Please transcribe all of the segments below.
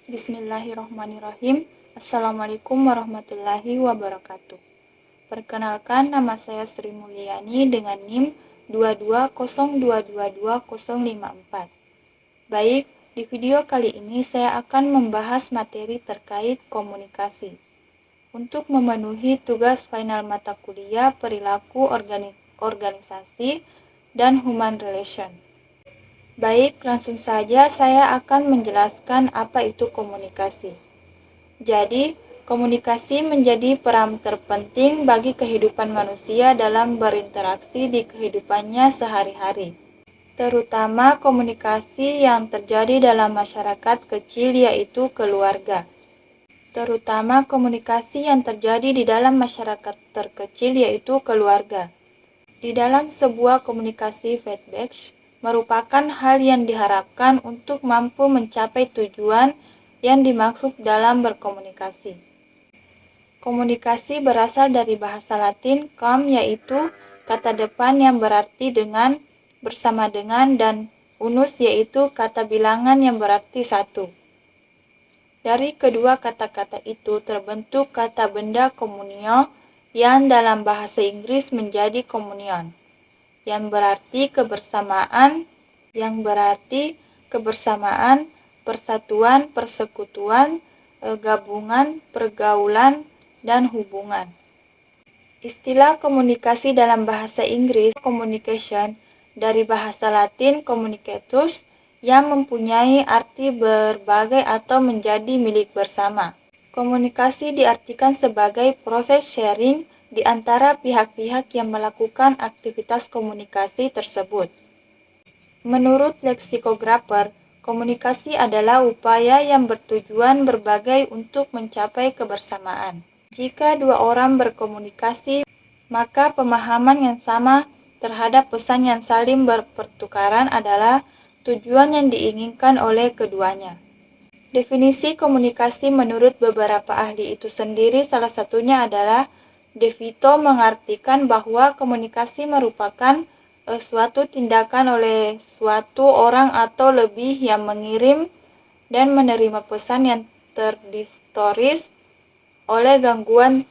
Bismillahirrahmanirrahim. Assalamualaikum warahmatullahi wabarakatuh. Perkenalkan, nama saya Sri Mulyani dengan NIM 220222054. Baik, di video kali ini saya akan membahas materi terkait komunikasi. Untuk memenuhi tugas final mata kuliah perilaku organisasi dan human relation. Baik, langsung saja saya akan menjelaskan apa itu komunikasi. Jadi, komunikasi menjadi peran terpenting bagi kehidupan manusia dalam berinteraksi di kehidupannya sehari-hari. Terutama komunikasi yang terjadi dalam masyarakat kecil yaitu keluarga. Terutama komunikasi yang terjadi di dalam masyarakat terkecil yaitu keluarga. Di dalam sebuah komunikasi feedback merupakan hal yang diharapkan untuk mampu mencapai tujuan yang dimaksud dalam berkomunikasi. Komunikasi berasal dari bahasa Latin com, yaitu kata depan yang berarti dengan, bersama dengan, dan unus yaitu kata bilangan yang berarti satu. Dari kedua kata-kata itu terbentuk kata benda communio yang dalam bahasa Inggris menjadi communion, yang berarti kebersamaan, persatuan, persekutuan, gabungan, pergaulan, dan hubungan. Istilah komunikasi dalam bahasa Inggris communication dari bahasa Latin communicatus yang mempunyai arti berbagai atau menjadi milik bersama. Komunikasi diartikan sebagai proses sharing di antara pihak-pihak yang melakukan aktivitas komunikasi tersebut. Menurut leksikografer, komunikasi adalah upaya yang bertujuan berbagai untuk mencapai kebersamaan. Jika dua orang berkomunikasi, maka pemahaman yang sama terhadap pesan yang saling berpertukaran adalah tujuan yang diinginkan oleh keduanya. Definisi komunikasi menurut beberapa ahli itu sendiri salah satunya adalah De Vito mengartikan bahwa komunikasi merupakan suatu tindakan oleh suatu orang atau lebih yang mengirim dan menerima pesan yang terdistorsi oleh gangguan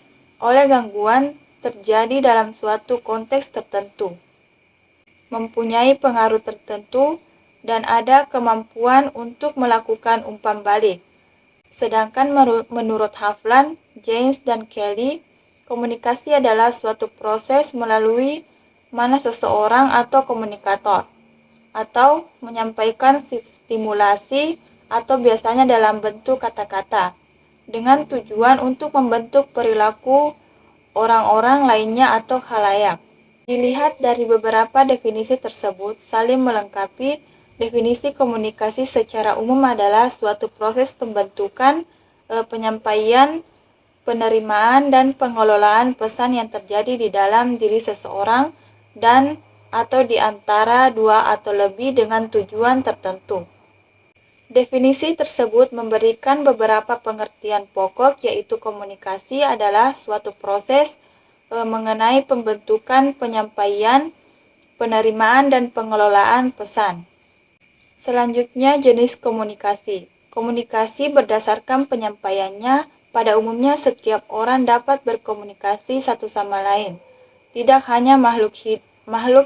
terjadi dalam suatu konteks tertentu, mempunyai pengaruh tertentu, dan ada kemampuan untuk melakukan umpan balik. Sedangkan menurut Hafland, James, dan Kelly, komunikasi adalah suatu proses melalui mana seseorang atau komunikator atau menyampaikan stimulasi atau biasanya dalam bentuk kata-kata dengan tujuan untuk membentuk perilaku orang-orang lainnya atau khalayak. Dilihat dari beberapa definisi tersebut, saling melengkapi. Definisi komunikasi secara umum adalah suatu proses pembentukan, penyampaian, penerimaan, dan pengelolaan pesan yang terjadi di dalam diri seseorang dan atau di antara dua atau lebih dengan tujuan tertentu. Definisi tersebut memberikan beberapa pengertian pokok, yaitu komunikasi adalah suatu proses mengenai pembentukan, penyampaian, penerimaan, dan pengelolaan pesan. Selanjutnya, jenis komunikasi. Komunikasi berdasarkan penyampaiannya, pada umumnya setiap orang dapat berkomunikasi satu sama lain. Tidak hanya makhluk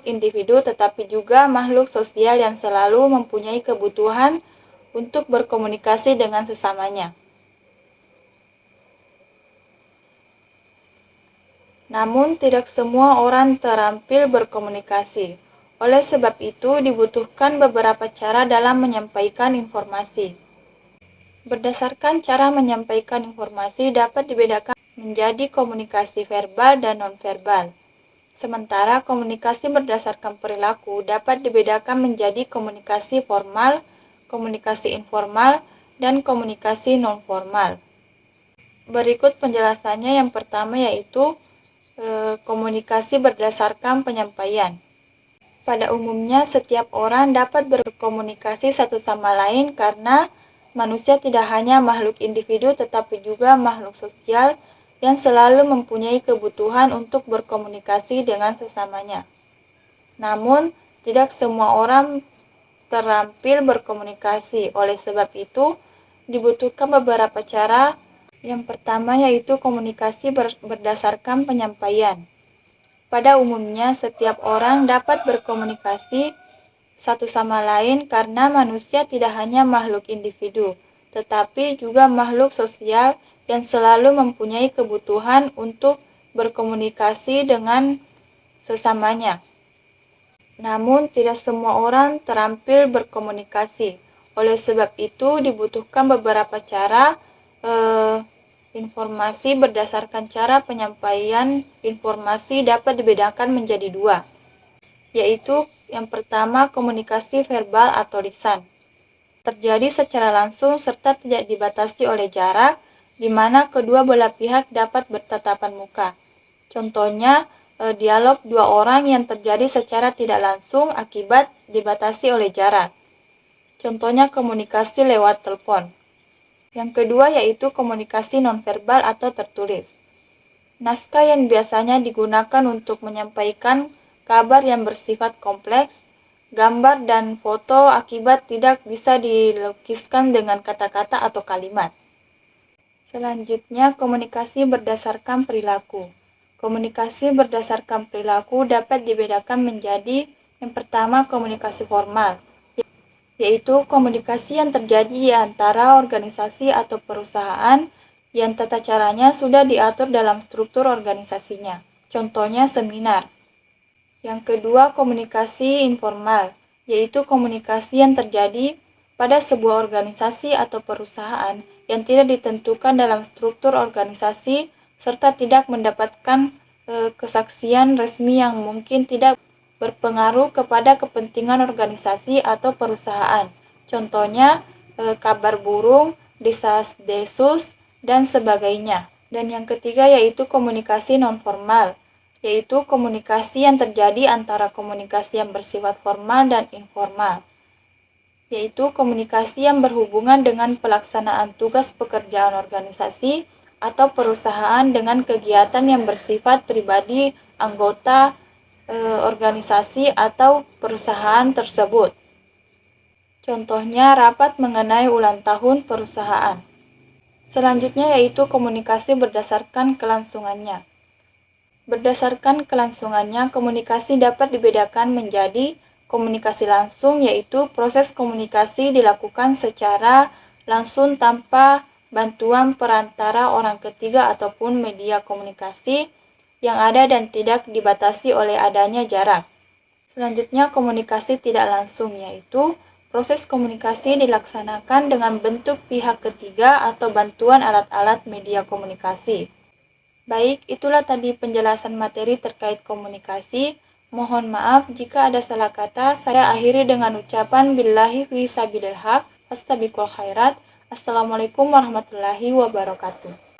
individu, tetapi juga makhluk sosial yang selalu mempunyai kebutuhan untuk berkomunikasi dengan sesamanya. Namun, tidak semua orang terampil berkomunikasi. Oleh sebab itu, dibutuhkan beberapa cara dalam menyampaikan informasi. Berdasarkan cara menyampaikan informasi dapat dibedakan menjadi komunikasi verbal dan non-verbal. Sementara komunikasi berdasarkan perilaku dapat dibedakan menjadi komunikasi formal, komunikasi informal, dan komunikasi non-formal. Berikut penjelasannya. Yang pertama yaitu komunikasi berdasarkan penyampaian. Pada umumnya, setiap orang dapat berkomunikasi satu sama lain karena manusia tidak hanya makhluk individu tetapi juga makhluk sosial yang selalu mempunyai kebutuhan untuk berkomunikasi dengan sesamanya. Namun, tidak semua orang terampil berkomunikasi. Oleh sebab itu, dibutuhkan beberapa cara. Yang pertama yaitu komunikasi berdasarkan penyampaian. Pada umumnya, setiap orang dapat berkomunikasi satu sama lain karena manusia tidak hanya makhluk individu, tetapi juga makhluk sosial yang selalu mempunyai kebutuhan untuk berkomunikasi dengan sesamanya. Namun, tidak semua orang terampil berkomunikasi. Oleh sebab itu, dibutuhkan beberapa cara informasi berdasarkan cara penyampaian informasi dapat dibedakan menjadi dua, yaitu yang pertama komunikasi verbal atau lisan. Terjadi secara langsung serta tidak dibatasi oleh jarak, di mana kedua belah pihak dapat bertatapan muka. Contohnya, dialog dua orang yang terjadi secara tidak langsung akibat dibatasi oleh jarak. Contohnya komunikasi lewat telepon. Yang kedua yaitu komunikasi nonverbal atau tertulis. Naskah yang biasanya digunakan untuk menyampaikan kabar yang bersifat kompleks, gambar dan foto akibat tidak bisa dilukiskan dengan kata-kata atau kalimat. Selanjutnya, komunikasi berdasarkan perilaku. Komunikasi berdasarkan perilaku dapat dibedakan menjadi yang pertama komunikasi formal, yaitu komunikasi yang terjadi di antara organisasi atau perusahaan yang tata caranya sudah diatur dalam struktur organisasinya. Contohnya seminar. Yang kedua, komunikasi informal, yaitu komunikasi yang terjadi pada sebuah organisasi atau perusahaan yang tidak ditentukan dalam struktur organisasi serta tidak mendapatkan kesaksian resmi yang mungkin tidak berpengaruh kepada kepentingan organisasi atau perusahaan. Contohnya kabar burung, desas-desus, dan sebagainya. Dan yang ketiga yaitu komunikasi nonformal, yaitu komunikasi yang terjadi antara komunikasi yang bersifat formal dan informal, yaitu komunikasi yang berhubungan dengan pelaksanaan tugas pekerjaan organisasi atau perusahaan dengan kegiatan yang bersifat pribadi anggota organisasi atau perusahaan tersebut. Contohnya rapat mengenai ulang tahun perusahaan. Selanjutnya yaitu komunikasi berdasarkan kelangsungannya. Berdasarkan kelangsungannya, komunikasi dapat dibedakan menjadi komunikasi langsung, yaitu proses komunikasi dilakukan secara langsung tanpa bantuan perantara orang ketiga ataupun media komunikasi yang ada dan tidak dibatasi oleh adanya jarak. Selanjutnya, komunikasi tidak langsung, yaitu proses komunikasi dilaksanakan dengan bentuk pihak ketiga atau bantuan alat-alat media komunikasi. Baik, itulah tadi penjelasan materi terkait komunikasi. Mohon maaf jika ada salah kata. Saya akhiri dengan ucapan billahi fi sabilil haq, fastabiqul khairat. Assalamualaikum warahmatullahi wabarakatuh.